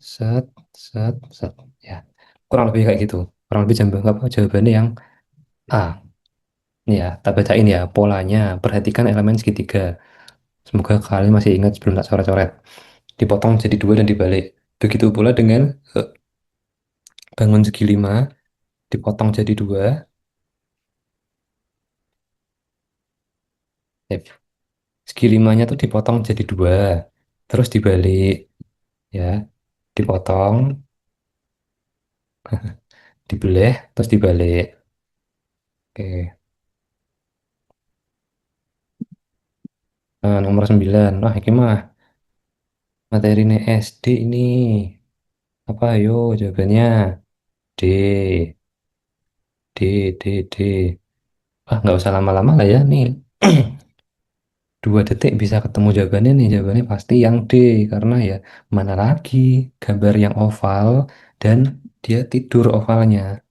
set, set, set. Ya, kurang lebih kayak gitu. Kurang lebih jawabannya yang A. Ini ya, tak bacain ya polanya. Perhatikan elemen segitiga. Semoga kalian masih ingat sebelum tak coret-coret. Dipotong jadi 2 dan dibalik. Begitu pula dengan bangun segi 5, dipotong jadi 2. Eh, Segi 5-nya tuh dipotong jadi 2. Terus dibalik. Ya, dipotong, dibelah, terus dibalik. Oke. Nah, nomor 9. Wah, ini mah materi SD ini. Apa, ayo jawabannya? D. D, D, D. Ah, nggak usah lama-lama lah ya nih. 2 detik bisa ketemu jawabannya nih. Jawabannya pasti yang D, karena ya mana lagi gambar yang oval dan dia tidur ovalnya.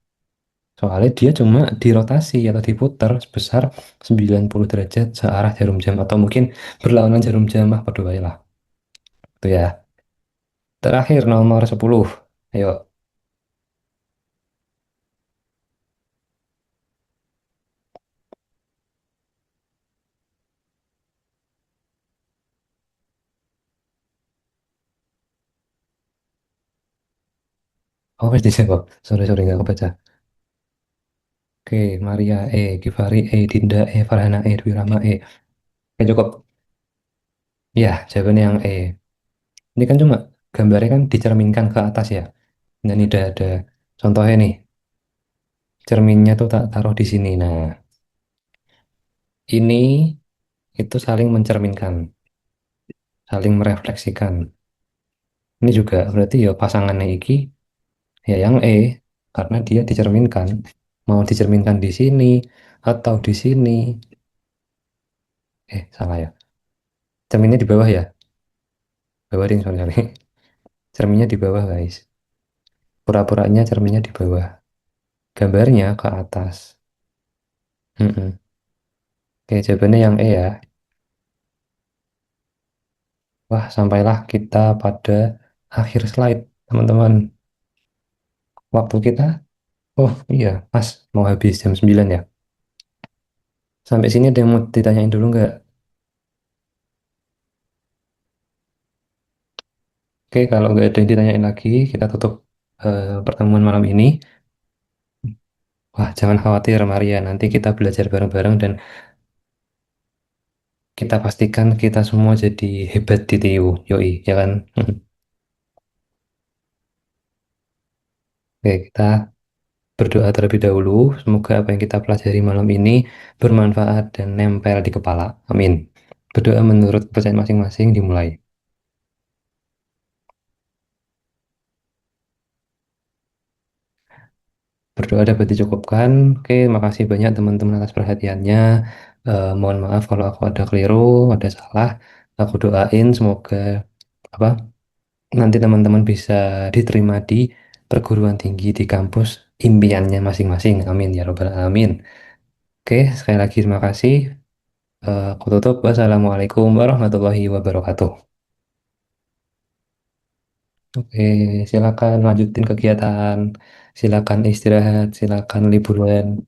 Soalnya dia cuma dirotasi atau diputar sebesar 90 derajat searah jarum jam atau mungkin berlawanan jarum jam lah, pada lah. Itu ya. Terakhir nomor 10. Ayo. Oh, wes dijawab. Sorry, sorry, nggak kebaca. Oke, Maria E, Givari E, Dinda E, Farhana E, Dwi Rama E. Oke, cukup. Ya, jawabannya yang E. Ini kan cuma gambarnya kan dicerminkan ke atas ya. Dan ini ada contohnya nih. Cerminnya tuh tak taruh di sini. Nah, ini itu saling mencerminkan, saling merefleksikan. Ini juga berarti ya pasangannya iki ya yang E karena dia dicerminkan. Mau dicerminkan di sini atau di sini. Salah ya. Cerminnya di bawah ya. Bawah ding, sorry, sorry. Cerminnya di bawah, guys. Pura-puranya cerminnya di bawah. Gambarnya ke atas. Mm-mm. Oke, jawabannya yang E ya. Wah, sampailah kita pada akhir slide, teman-teman. Waktu kita, oh iya, Mas, mau habis jam 9 ya. Sampai sini ada yang mau ditanyain dulu nggak? Oke, kalau nggak ada yang ditanyain lagi, kita tutup pertemuan malam ini. Wah, jangan khawatir, Maria. Nanti kita belajar bareng-bareng dan kita pastikan kita semua jadi hebat di TU. Yoi, ya kan? Oke, kita berdoa terlebih dahulu. Semoga apa yang kita pelajari malam ini bermanfaat dan nempel di kepala. Amin. Berdoa menurut kepercayaan masing-masing dimulai. Berdoa dapat dicukupkan. Oke, makasih banyak teman-teman atas perhatiannya. Mohon maaf kalau aku ada keliru, ada salah. Aku doain semoga apa nanti teman-teman bisa diterima di perguruan tinggi di kampus impiannya masing-masing. Amin ya robbal alamin. Oke, sekali lagi terima kasih. Aku tutup. Wassalamualaikum warahmatullahi wabarakatuh. Oke, silakan lanjutin kegiatan. Silakan istirahat, silakan liburan.